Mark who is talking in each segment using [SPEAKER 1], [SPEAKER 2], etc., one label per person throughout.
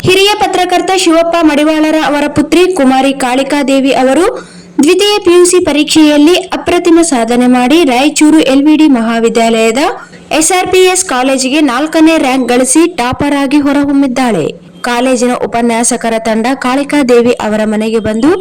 [SPEAKER 1] ಹಿರಿಯ ಪತ್ರಕರ್ತ ಶಿವಪ್ಪ ಮಡಿವಾಳರ ಅವರ ಪುತ್ರಿ ಕುಮಾರಿ ಕಾಳಿಕಾದೇವಿ ಅವರು ದ್ವಿತೀಯ ಪಿಯುಸಿ ಪರೀಕ್ಷೆಯಲ್ಲಿ ಅಪ್ರತಿಮ ಸಾಧನೆ ಮಾಡಿ ರಾಯಚೂರು ಎಲ್ವಿಡಿ ಮಹಾವಿದ್ಯಾಲಯದ ಎಸ್ಆರ್ಪಿಎಸ್ ಕಾಲೇಜಿಗೆ 4ನೇ ರ್ಯಾಂಕ್ ಗಳಿಸಿ ಟಾಪರ್ ಆಗಿ ಹೊರಹೊಮ್ಮಿದ್ದಾಳೆ. ಕಾಲೇಜಿನ ಉಪನ್ಯಾಸಕರ ತಂಡ ಕಾಳಿಕಾದೇವಿ ಅವರ ಮನೆಗೆ ಬಂದು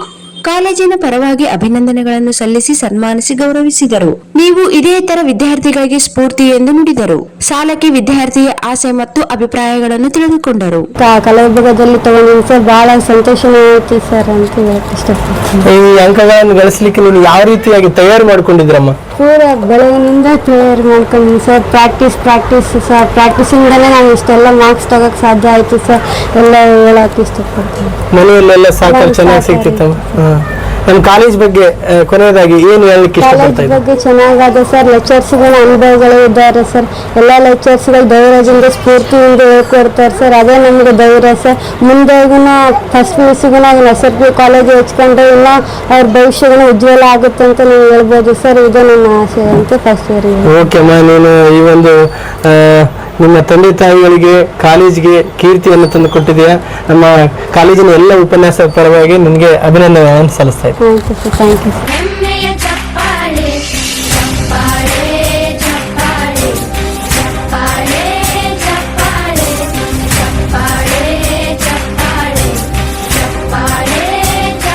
[SPEAKER 1] ಕಾಲೇಜಿನ ಪರವಾಗಿ ಅಭಿನಂದನೆಗಳನ್ನು ಸಲ್ಲಿಸಿ ಸನ್ಮಾನಿಸಿ ಗೌರವಿಸಿದರು. ನೀವು ಇದೇ ತರ ವಿದ್ಯಾರ್ಥಿಗಳಿಗೆ ಸ್ಫೂರ್ತಿ ಎಂದು ನುಡಿದರು. ಸಾಲಕ್ಕೆ ವಿದ್ಯಾರ್ಥಿಯ ಆಸೆ ಮತ್ತು ಅಭಿಪ್ರಾಯಗಳನ್ನು ತಿಳಿದುಕೊಂಡರು.
[SPEAKER 2] ಕಲಾ ವಿಭಾಗದಲ್ಲಿ ತಗೊಂಡಿದ್ದೀನಿ ಸರ್, ಬಹಳ ಸಂತೋಷ ಆಯ್ತು ಸರ್ ಅಂತ ಹೇಳಕ್ ಇಷ್ಟಪಡ್ತೀನಿ.
[SPEAKER 3] ಈ ಅಂಕಗಳನ್ನು ಗಳಿಸಲಿಕ್ಕೆ ನೀವು ಯಾವ ರೀತಿಯಾಗಿ ತಯಾರು ಮಾಡ್ಕೊಂಡಿದ್ರಮ್ಮ?
[SPEAKER 2] ಪೂರ ಬೆಳಗಿನಿಂದ ತಯಾರು ಮಾಡ್ಕೊಂಡಿದ್ದೀನಿ ಸರ್. ಪ್ರಾಕ್ಟೀಸ್ ಸರ್, ಪ್ರಾಕ್ಟೀಸಿಂದಲೇ ನಾನು ಇಷ್ಟೆಲ್ಲ ಮಾರ್ಕ್ಸ್ ತಗೋಕ್ ಸಾಧ್ಯ ಆಯ್ತು ಸರ್. ಎಲ್ಲ ಹೇಳಕ್ ಇಷ್ಟಪಡ್ತೀನಿ.
[SPEAKER 3] ಮನೆಯಲ್ಲೆಲ್ಲ ಸಹಕಾರ ಚೆನ್ನಾಗಿ ಸಿಗ್ತಿತ್ತಮ್ಮ? ನಮ್ಮ ಕಾಲೇಜ್ ಬಗ್ಗೆ ಕೊನೆಯದಾಗಿ ಏನು ಹೇಳಲಿಕ್ಕೆ ಇಷ್ಟಪಡ್ತಾ ಇದ್ದೀರಾ?
[SPEAKER 2] ಬಗ್ಗೆ ಚೆನ್ನಾಗಿದೆ ಸರ್. ಲೆಕ್ಚರ್ಸ್ಗಳ ಅನುಭವಗಳು ಇದ್ದಾರೆ ಸರ್. ಎಲ್ಲ ಲೆಕ್ಚರ್ಸ್ಗಳು ಧೈರ್ಯದಿಂದ ಸ್ಫೂರ್ತಿಯಿಂದ ಹೇಳ್ಕೊಡ್ತಾರೆ ಸರ್. ಅದೇ ನಮಗೆ ಧೈರ್ಯ ಸರ್. ಮುಂದೆಗೂ ಫಸ್ಟ್ ಪಿಯುಸಿಗೂ SRP ಕಾಲೇಜ್ ಹಚ್ಕೊಂಡ್ರೆ ಇನ್ನೂ ಅವ್ರ ಭವಿಷ್ಯಗಳು ಉಜ್ವಲ ಆಗುತ್ತೆ ಅಂತ ನೀವು ಹೇಳ್ಬೋದು ಸರ್. ಇದು ನನ್ನ ಆಸೆ ಅಂತ ಫಸ್ಟ್ ಇಯರ್.
[SPEAKER 3] ಓಕೆ ಅಮ್ಮ, ನೀನು ಈ ಒಂದು ನಿಮ್ಮ ತಂದೆ ತಾಯಿಗಳಿಗೆ ಕಾಲೇಜಿಗೆ ಕೀರ್ತಿಯನ್ನು ತಂದು ಕೊಟ್ಟಿದೆಯಾ. ನಮ್ಮ ಕಾಲೇಜಿನ ಎಲ್ಲ ಉಪನ್ಯಾಸಕ ಪರವಾಗಿ ನಿಮಗೆ ಅಭಿನಂದನೆಗಳನ್ನು ಸಲ್ಲಿಸ್ತಾ ಇದ್ದೀನಿ.
[SPEAKER 2] Thank you sir.